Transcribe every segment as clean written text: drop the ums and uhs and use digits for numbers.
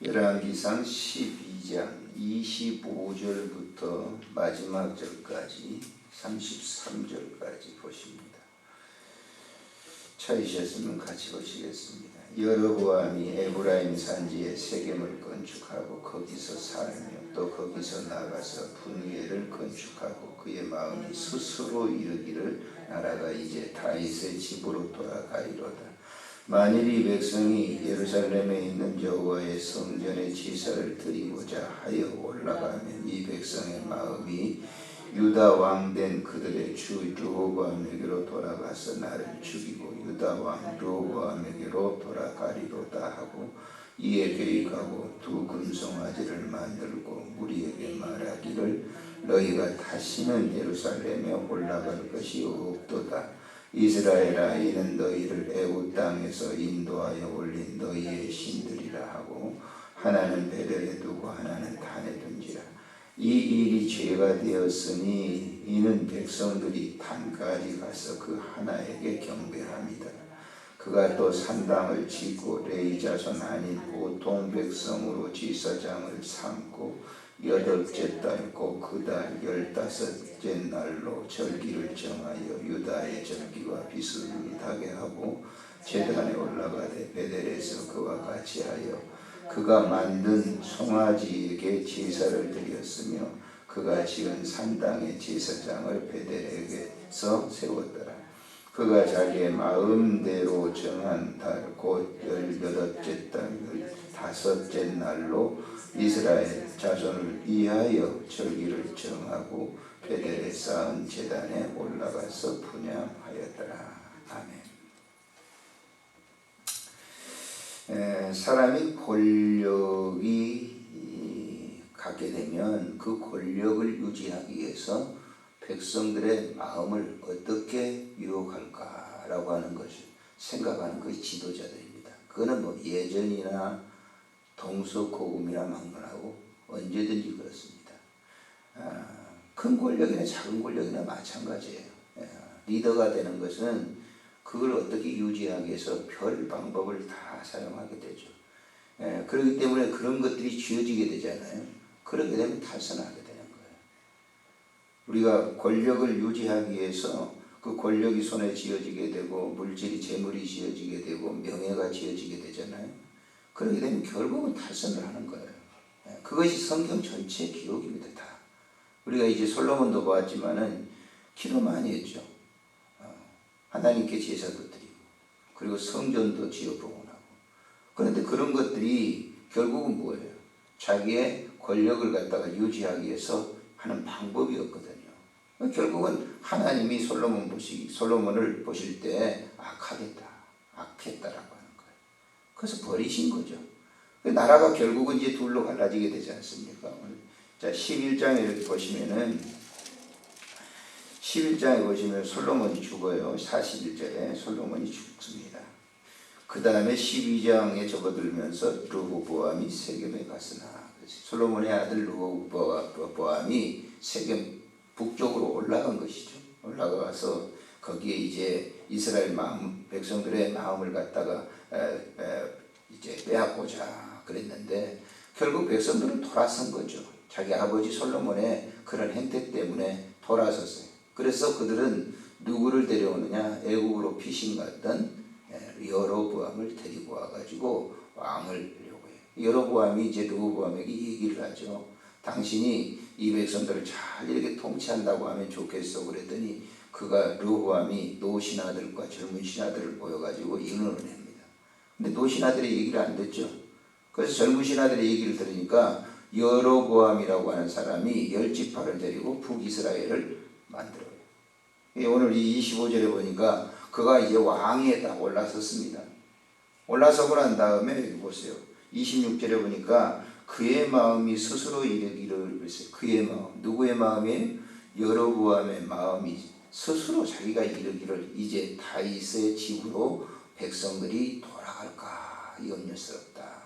열왕기상 12장 25절부터 마지막 절까지 33절까지 보십니다. 찾으셨으면 같이 보시겠습니다. 여로보암이 에브라임 산지에 세겜을 건축하고 거기서 살며 또 거기서 나가서 분위엘을 건축하고 그의 마음이 스스로 이르기를 나라가 이제 다윗의 집으로 돌아가리로다. 만일 이 백성이 예루살렘에 있는 여호와의 성전에 제사를 드리고자 하여 올라가면 이 백성의 마음이 유다 왕된 그들의 주 르호보암에게로 돌아가서 나를 죽이고 유다 왕 르호보암에게로 돌아가리로다 하고 이에 계획하고 두 금송아지를 만들고 무리에게 말하기를 너희가 다시는 예루살렘에 올라갈 것이 없도다. 이스라엘아, 이는 너희를 애굽 땅에서 인도하여 올린 너희의 신들이라 하고 하나는 베델에 두고 하나는 단에 둔지라. 이 일이 죄가 되었으니 이는 백성들이 단까지 가서 그 하나에게 경배합니다. 그가 또 산당을 짓고 레위 자손 아닌 보통 백성으로 제사장을 삼고 8째 달 곧 그 달 15째 날로 절기를 정하여 유다의 절기와 비슷하게 하고 제단에 올라가되 베델에서 그와 같이 하여 그가 만든 송아지에게 제사를 드렸으며 그가 지은 산당의 제사장을 베델에게서 세웠더라. 그가 자기의 마음대로 정한 달 곧 18째 달 15째 날로 이스라엘 자손을 위하여 절기를 정하고 베델에 쌓은 제단에 올라가서 분향하였더라. 아멘. 사람이 권력이 갖게 되면 그 권력을 유지하기 위해서 백성들의 마음을 어떻게 유혹할까라고 하는 것을 생각하는 그 지도자들입니다. 그거는 뭐 예전이나 동서고금이나 막론하고 언제든지 그렇습니다. 큰 권력이나 작은 권력이나 마찬가지예요. 리더가 되는 것은 그걸 어떻게 유지하기 위해서 별 방법을 다 사용하게 되죠. 그렇기 때문에 그런 것들이 쥐어지게 되잖아요. 그렇게 되면 탈선하게 되는 거예요. 우리가 권력을 유지하기 위해서 그 권력이 손에 쥐어지게 되고 물질이 재물이 쥐어지게 되고 명예가 쥐어지게 되잖아요. 그렇게 되면 결국은 탈선을 하는 거예요. 그것이 성경 전체의 기록입니다. 다. 우리가 이제 솔로몬도 보았지만은 기도 많이 했죠. 하나님께 제사도 드리고 그리고 성전도 지어 복원하고. 그런데 그런 것들이 결국은 뭐예요? 자기의 권력을 갖다가 유지하기 위해서 하는 방법이었거든요. 결국은 하나님이 솔로몬을 보실 때 악했다라고 하는 거예요. 그래서 버리신 거죠. 나라가 결국은 이제 둘로 갈라지게 되지 않습니까? 자, 11장에 이렇게 보시면은 11장에 보시면 솔로몬이 죽어요. 41절에 솔로몬이 죽습니다. 그 다음에 12장에 접어들면서 르호보암이 세겜에 갔으나 솔로몬의 아들 르호보암이 세겜 북쪽으로 올라간 것이죠. 올라가서 거기에 이제 이스라엘 백성들의 마음을 갖다가 이제 빼앗고자 그랬는데 결국 백성들은 돌아선 거죠. 자기 아버지 솔로몬의 그런 행태 때문에 돌아섰어요. 그래서 그들은 누구를 데려오느냐? 애국으로 피신 갔던 여로보암을 데리고 와가지고 왕을 하려고 해요. 여로보암이 이제 르호보암에게 얘기를 하죠. 당신이 이 백성들을 잘 이렇게 통치한다고 하면 좋겠어. 그랬더니 그가 르호보암이 노신아들과 젊은 신하들을 모여가지고 의논을 합니다. 근데 노신아들의 얘기를 안 듣죠. 그래서 젊은 신하들의 얘기를 들으니까 여로보암이라고 하는 사람이 10지파를 데리고 북이스라엘을 만들어요. 오늘 이 25절에 보니까 그가 이제 왕위에 딱 올라섰습니다. 올라서고 난 다음에 여기 보세요. 26절에 보니까 그의 마음이 스스로 이르기를 그랬어요. 그의 마음. 누구의 마음이에요? 여로보암의 마음이 스스로 자기가 이르기를 이제 다윗의 집으로 백성들이 돌아갈까 염려스럽다.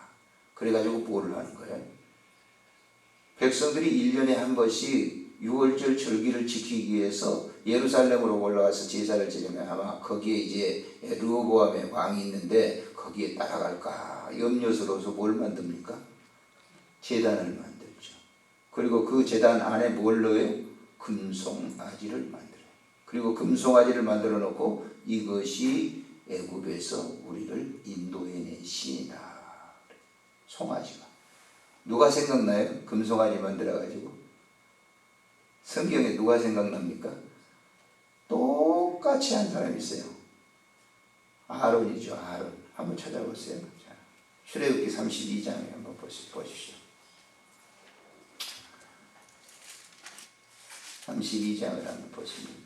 그래가지고 뭐를 하는 거예요? 백성들이 1년에 한 번씩 6월절 절기를 지키기 위해서 예루살렘으로 올라가서 제사를 지내면 아마 거기에 이제 르호보암의 왕이 있는데 거기에 따라갈까 염려스러워서 뭘 만듭니까? 제단을 만들죠. 그리고 그 제단 안에 뭘 넣어요? 금송아지를 만들어요. 그리고 금송아지를 만들어 놓고 이것이 애굽에서 우리를 인도해낸 신이다. 송아지가. 누가 생각나요? 금송아지 만들어가지고. 성경에 누가 생각납니까? 똑같이 한 사람이 있어요. 아론이죠. 아론. 한번 찾아보세요. 자, 출애굽기 32장에 한번 보십시오. 32장을 한번 보십니다.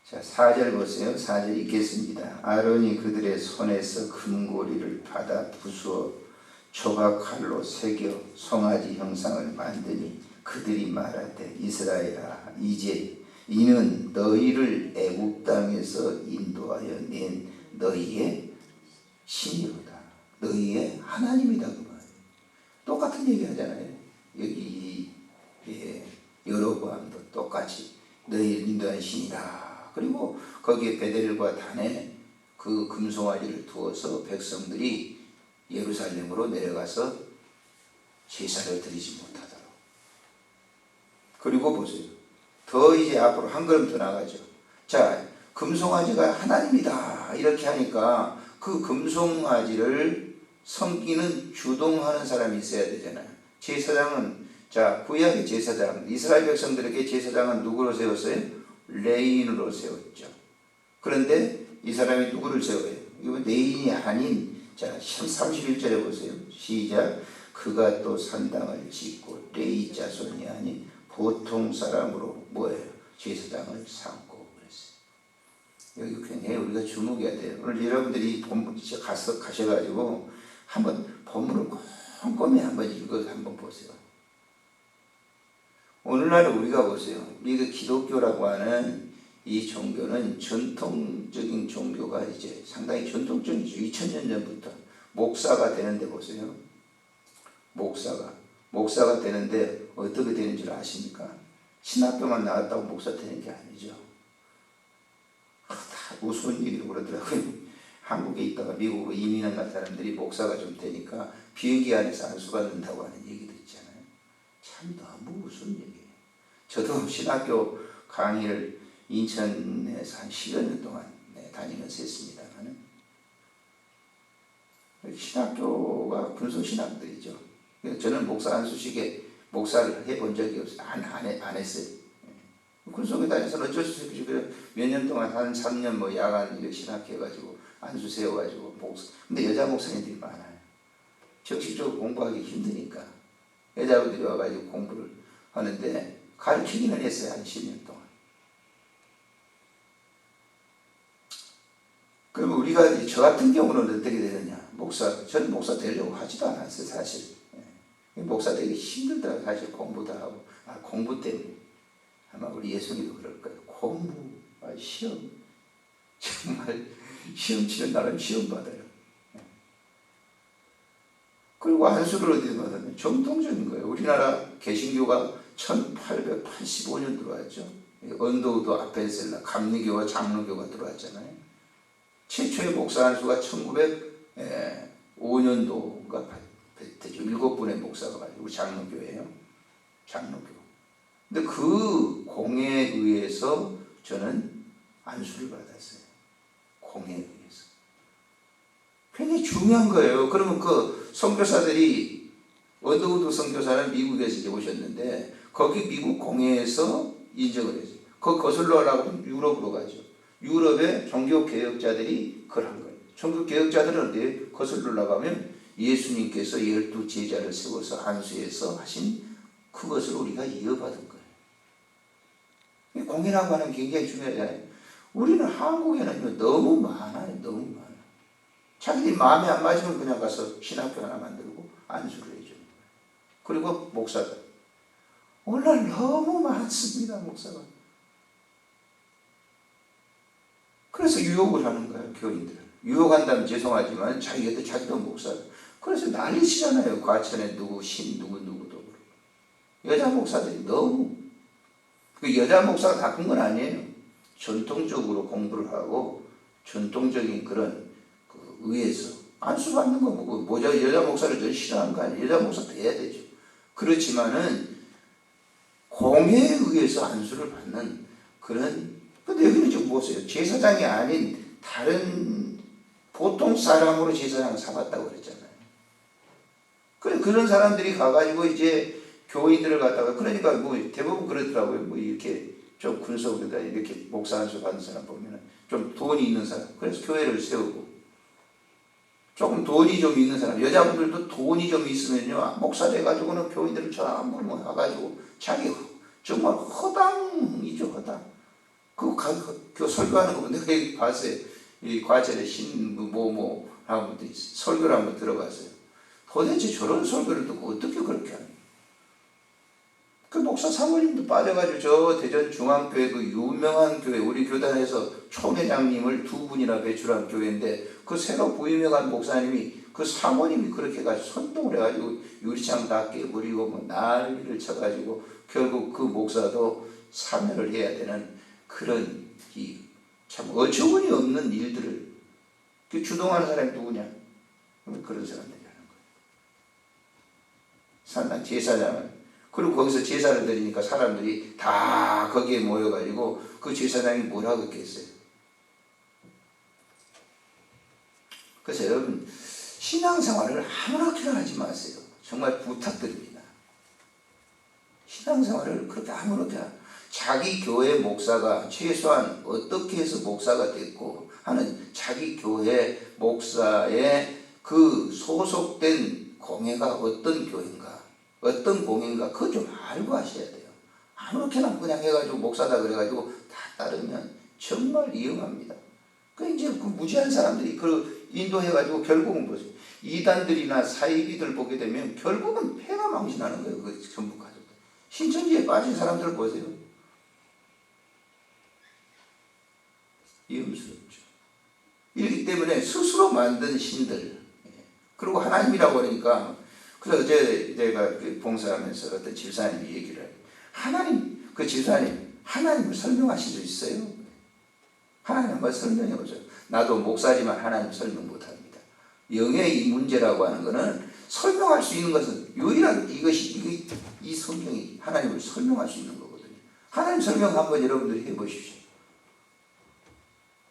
자, 4절 보세요. 4절 읽겠습니다. 아론이 그들의 손에서 금고리를 받아 부수어 조각칼로 새겨 송아지 형상을 만드니 그들이 말하되 이스라엘아 이제 이는 너희를 애굽 땅에서 인도하여 낸 너희의 신이로다. 너희의 하나님이다. 그 말이에요. 똑같은 얘기 하잖아요. 여기 여로보암도 똑같이 너희를 인도한 신이다. 그리고 거기에 베델과 단에 그 금송아지를 두어서 백성들이 예루살렘으로 내려가서 제사를 드리지 못하도록. 그리고 보세요. 더 이제 앞으로 한 걸음 더 나가죠. 자, 금송아지가 하나님이다 이렇게 하니까 그 금송아지를 섬기는 주동하는 사람이 있어야 되잖아요. 제사장은, 자, 구약의 제사장, 이스라엘 백성들에게 제사장은 누구로 세웠어요? 레인으로 세웠죠. 그런데 이 사람이 누구를 세워요? 이거 레인이 아닌, 자, 31절에 보세요. 시작. 그가 또 산당을 짓고 레이 자손이 아닌 보통 사람으로 뭐예요? 제사장을 삼고 그랬어요. 여기 굉장히 우리가 주목해야 돼요. 오늘 여러분들이 본문 가셔가지고 한번 본문을 꼼꼼히 한번 읽어서 한번 보세요. 오늘날 우리가 보세요. 우리가 기독교라고 하는 이 종교는 전통적인 종교가 이제 상당히 전통적이죠. 2000년 전부터 목사가 되는데 보세요. 목사가 되는데 어떻게 되는 줄 아십니까? 신학교만 나왔다고 목사 되는 게 아니죠. 다 우스운 얘기로 그러더라고요. 한국에 있다가 미국으로 이민한 간 사람들이 목사가 좀 되니까 비행기 안에서 안수 받는다고 하는 얘기도 있잖아요. 참 너무 우스운 얘기예요. 저도 신학교 강의를 인천에서 한 10여 년 동안 다니면서 했습니다만 신학교가 군소신학들이죠. 저는 목사 안수식에 목사를 해본 적이 없어요. 안 했어요. 군속에 다녀서 어쩔 수 없이 몇 년 동안 한 3년 뭐 야간 이렇게 신학해가지고 안수 세워가지고 목사. 근데 여자 목사님들이 많아요. 정식적으로 공부하기 힘드니까 여자분들이 와가지고 공부를 하는데 가르치기는 했어요. 한 10년 동안. 그러면 우리가 저 같은 경우는 어떻게 되느냐? 저는 목사 되려고 하지도 않았어요. 사실. 목사 되기 힘들더라고요. 사실 공부도 하고. 공부 때문에. 아마 우리 예수님도 그럴 거예요. 공부, 시험. 정말 시험 치는 나름 시험 받아요. 그리고 안수를 어디서 받았냐? 정통적인 거예요. 우리나라 개신교가 1885년 들어왔죠. 언더우드 아펜셀라, 감리교와 장로교가 들어왔잖아요. 최초의 목사 안수가 1905년도가 되죠. 7분의 목사가 가지고 장로교예요. 장로교. 근데 그 공에 의해서 저는 안수를 받았어요. 공에 의해서. 굉장히 중요한 거예요. 그러면 그 선교사들이 언더우드 선교사는 미국에서 이제 오셨는데 거기 미국 공회에서 인정을 했어요. 그거 거슬러 하려고 하면 유럽으로 가죠. 유럽의 종교개혁자들이 그걸 한 거예요. 종교개혁자들은 어디에 거슬러 가면 예수님께서 12제자를 세워서 안수해서 하신 그것을 우리가 이어받은 거예요. 공회라고 하는 게 굉장히 중요하잖아요. 우리는 한국에는 너무 많아요. 너무 많아요. 자기들이 마음에 안 맞으면 그냥 가서 신학교 하나 만들고 안수를 해주는 거예요. 그리고 목사가. 오늘날 너무 많습니다. 목사가. 그래서 유혹을 하는 거예요. 교인들을. 유혹한다면 죄송하지만 자기도 목사. 그래서 난리치잖아요. 과천에 누구 누구도 그렇고. 여자 목사들이 너무. 그 여자 목사가 나쁜 건 아니에요. 전통적으로 공부를 하고 전통적인 그런 의에서 안수 받는 거 뭐 여자 목사를 전 싫어하는 거 아니에요. 여자 목사 돼야 되죠. 그렇지만은 공회에 의해서 안수를 받는 그런, 근데 여기는 좀 보세요. 제사장이 아닌 다른 보통 사람으로 제사장을 삼았다고 그랬잖아요. 그런 사람들이 가가지고 이제 교인들을 갖다가, 그러니까 뭐 대부분 그렇더라고요. 뭐 이렇게 좀 군속에다 이렇게 목사 안수 받는 사람 보면은 좀 돈이 있는 사람, 그래서 교회를 세우고, 조금 돈이 좀 있는 사람, 여자분들도 돈이 좀 있으면요, 목사 돼가지고는 교인들을 전부 모아가지고 자기 정말 허당이죠, 허당. 그 설교하는 거 내가 여기 봤어요. 이 과철에 하고 설교를 한번 들어봤어요. 도대체 저런 설교를 듣고 어떻게 그렇게 하냐. 그 목사 사모님도 빠져가지고 저 대전 중앙교회 그 유명한 교회, 우리 교단에서 총회장님을 2분이나 배출한 교회인데, 그 새로 부임해간 목사님이 그 사모님이 그렇게 해가지고 선동을 해가지고 유리창 다 깨버리고 뭐 난리를 쳐가지고 결국 그 목사도 사면을 해야 되는 그런 이 참 어처구니 없는 일들을 그 주동하는 사람이 누구냐? 그런 사람들이 하는 거예요. 산당 제사장을, 그리고 거기서 제사를 드리니까 사람들이 다 거기에 모여가지고 그 제사장이 뭐라고 했겠어요? 그래서 여러분, 신앙생활을 아무렇게나 하지 마세요. 정말 부탁드립니다. 신앙생활을 그렇게 아무렇게나, 자기 교회 목사가 최소한 어떻게 해서 목사가 됐고 하는 자기 교회 목사의 그 소속된 공회가 어떤 교회인가, 어떤 공회인가, 그거 좀 알고 하셔야 돼요. 아무렇게나 그냥 해가지고 목사다 그래가지고 다 따르면 정말 위험합니다. 그 이제 그 무지한 사람들이 그 인도해가지고 결국은 보세요. 이단들이나 사이비들 보게 되면 결국은 폐가 망신하는 거예요. 그 전부 가족들. 신천지에 빠진 사람들을 보세요. 위험스럽죠. 이렇기 때문에 스스로 만든 신들, 그리고 하나님이라고 하니까, 그래서 어제 내가 봉사하면서 어떤 집사님이 얘기를 해요. 하나님, 그 집사님, 하나님을 설명하신 적 있어요? 하나님 한번 설명해 보죠. 나도 목사지만 하나님 설명 못합니다. 영의 이 문제라고 하는 것은 설명할 수 있는 것은 유일한 이 성경이 하나님을 설명할 수 있는 거거든요. 하나님 설명 한번 여러분들이 해보십시오.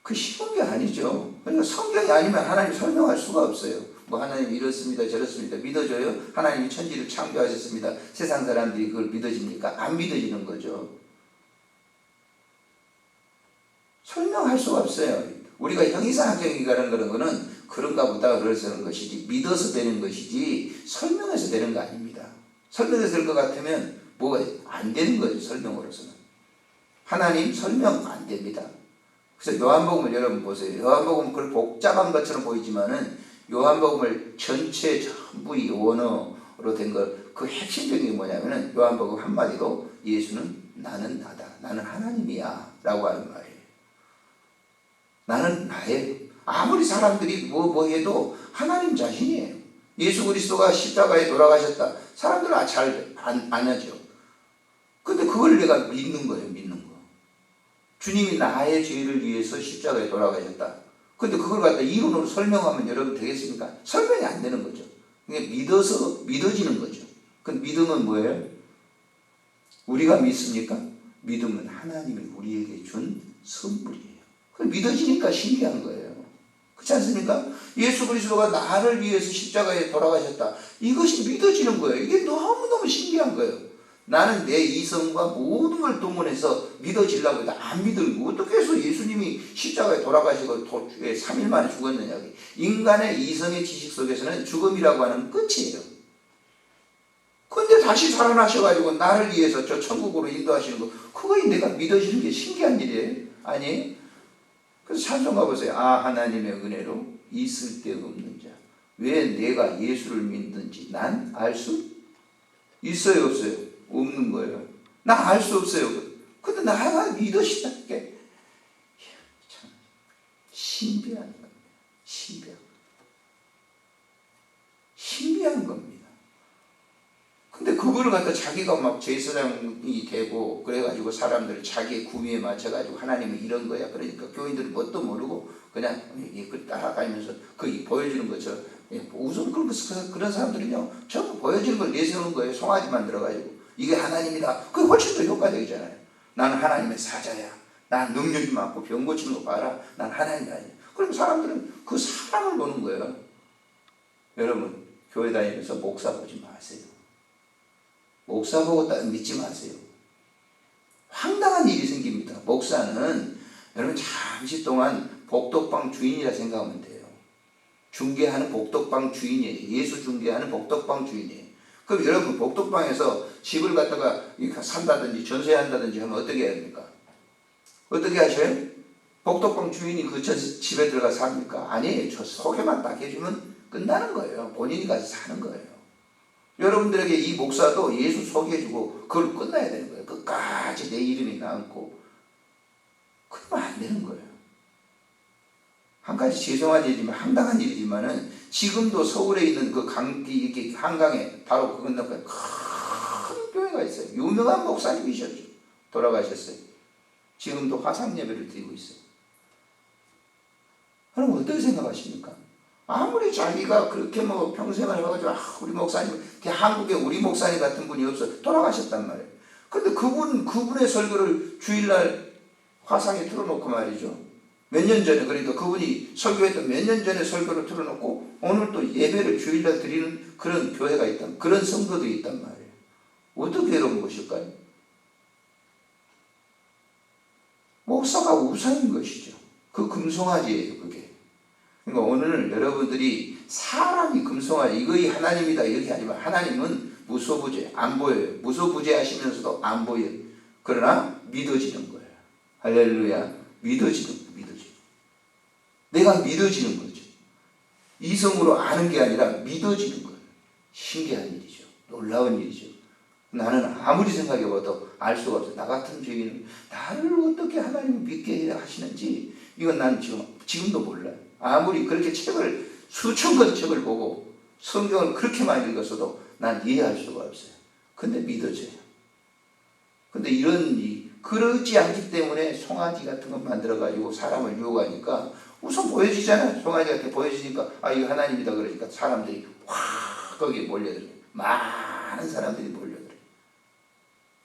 그 쉬운 게 아니죠. 그러니까 성경이 아니면 하나님 설명할 수가 없어요. 뭐 하나님 이렇습니다, 저렇습니다. 믿어줘요? 하나님이 천지를 창조하셨습니다. 세상 사람들이 그걸 믿어집니까? 안 믿어지는 거죠. 설명할 수가 없어요. 우리가 형이상학경이 가는 거는 그런가 보다 그래서 그런 것이지, 믿어서 되는 것이지 설명해서 되는 거 아닙니다. 설명해서 될 것 같으면 뭐가 안 되는 거죠. 설명으로서는. 하나님 설명 안 됩니다. 그래서 요한복음을 여러분 보세요. 요한복음은 그걸 복잡한 것처럼 보이지만은 요한복음을 전체 전부 이 원어로 된 것, 그 핵심적인 게 뭐냐면은 요한복음 한마디로 예수는 나는 나다, 나는 하나님이야 라고 하는 말이에요. 나는 나예요. 아무리 사람들이 뭐 해도 하나님 자신이에요. 예수 그리스도가 십자가에 돌아가셨다. 사람들은 잘 안 하죠. 근데 그걸 내가 믿는 거예요. 믿는 거. 주님이 나의 죄를 위해서 십자가에 돌아가셨다. 근데 그걸 갖다 이론으로 설명하면 여러분 되겠습니까? 설명이 안 되는 거죠. 그게 믿어서 믿어지는 거죠. 그 믿음은 뭐예요? 우리가 믿습니까? 믿음은 하나님이 우리에게 준 선물이에요. 믿어지니까 신기한 거예요. 그렇지 않습니까? 예수 그리스도가 나를 위해서 십자가에 돌아가셨다. 이것이 믿어지는 거예요. 이게 너무너무 신기한 거예요. 나는 내 이성과 모든 걸 동원해서 믿어지려고 해도 안 믿어지고, 어떻게 해서 예수님이 십자가에 돌아가시고 3일 만에 죽었느냐. 인간의 이성의 지식 속에서는 죽음이라고 하는 끝이에요. 근데 다시 살아나셔가지고 나를 위해서 저 천국으로 인도하시는 거, 그거 내가 믿어지는 게 신기한 일이에요. 아니에요? 그래서 찬송가 보세요. 아, 하나님의 은혜로 있을 데 없는 자, 왜 내가 예수를 믿는지 난 알 수 있어요, 없어요? 없는 거예요. 나 알 수 없어요. 근데 나가 믿으시다는 게 참 신비한 겁니다. 신비한 겁니다. 근데 그걸 그거를 갖다 자기가 막 제사장이 되고 그래가지고 사람들 자기의 구미에 맞춰가지고 하나님은 이런 거야. 그러니까 교인들은 뭣도 모르고 그냥 그 따라가면서 그 보여주는 거죠. 우선 그런 사람들은요 전부 보여주는 걸 내세우는 거예요. 송아지 만들어가지고 이게 하나님이다. 그게 훨씬 더 효과적이잖아요. 나는 하나님의 사자야. 난 능력이 많고 병 고치는 거 봐라. 난 하나님이 아니야. 그럼 사람들은 그 사람을 보는 거예요. 여러분 교회 다니면서 목사 보지 마세요. 목사 보고 믿지 마세요. 황당한 일이 생깁니다. 목사는 여러분 잠시 동안 복덕방 주인이라 생각하면 돼요. 중개하는 복덕방 주인이에요. 예수 중개하는 복덕방 주인이에요. 그럼 여러분 복덕방에서 집을 갖다가 산다든지 전세한다든지 하면 어떻게 해야 됩니까? 어떻게 하셔요? 복덕방 주인이 그 집에 들어가 삽니까? 아니에요. 저 소개만 딱 해주면 끝나는 거예요. 본인이 가서 사는 거예요. 여러분들에게 이 목사도 예수 소개해주고 그걸 끝나야 되는 거예요. 끝까지 내 이름이 남고 그러면 안 되는 거예요. 한 가지 죄송한 일이지만 황당한 일이지만은 지금도 서울에 있는 그 이렇게 한강에 바로 그 건너편에 큰 교회가 있어요. 유명한 목사님이셨죠. 돌아가셨어요. 지금도 화상 예배를 드리고 있어요. 그럼 어떻게 생각하십니까? 아무리 자기가 그렇게 뭐 평생을 해가지고 우리 목사님, 한국에 우리 목사님 같은 분이 없어 돌아가셨단 말이에요. 그런데 그분의 설교를 주일날 화상에 틀어놓고 말이죠. 몇 년 전에 그러니까 그분이 설교했던 몇 년 전에 설교를 틀어놓고 오늘 또 예배를 주일날 드리는 그런 교회가 있단 그런 성도도 있단 말이에요. 어떻게 여러분 보실까요? 목사가 우상인 것이죠. 그 금송아지예요, 그게. 그러니까 오늘 여러분들이 사람이 금송아지, 이거이 하나님이다 이렇게 하지만 하나님은 무소부재, 안 보여요. 무소부재 하시면서도 안 보여요. 그러나 믿어지는 거예요. 할렐루야. 믿어지는 거예요. 내가 믿어지는 거죠. 이성으로 아는 게 아니라 믿어지는 거예요. 신기한 일이죠. 놀라운 일이죠. 나는 아무리 생각해봐도 알 수가 없어요. 나 같은 죄인은 나를 어떻게 하나님을 믿게 하시는지 이건 난 지금도 몰라요. 아무리 그렇게 수천 권 책을 보고 성경을 그렇게 많이 읽었어도 난 이해할 수가 없어요. 근데 믿어져요. 근데 그러지 않기 때문에 송아지 같은 거 만들어가지고 사람을 유혹하니까 우선 보여지잖아요. 송아지 같은 게 보여지니까 이거 하나님이다 그러니까 사람들이 확 거기에 몰려들어요. 많은 사람들이 몰려들어요.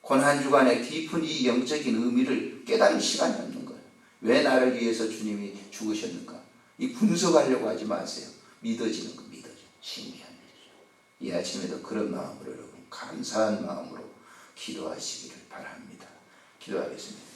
고난주간의 깊은 이 영적인 의미를 깨달을 시간이 없는 거예요. 왜 나를 위해서 주님이 죽으셨는가? 이 분석하려고 하지 마세요. 믿어지는 거 믿어져. 신기한 일이죠. 이 아침에도 그런 마음으로 여러분 감사한 마음으로 기도하시기를 바랍니다. 기도하겠습니다.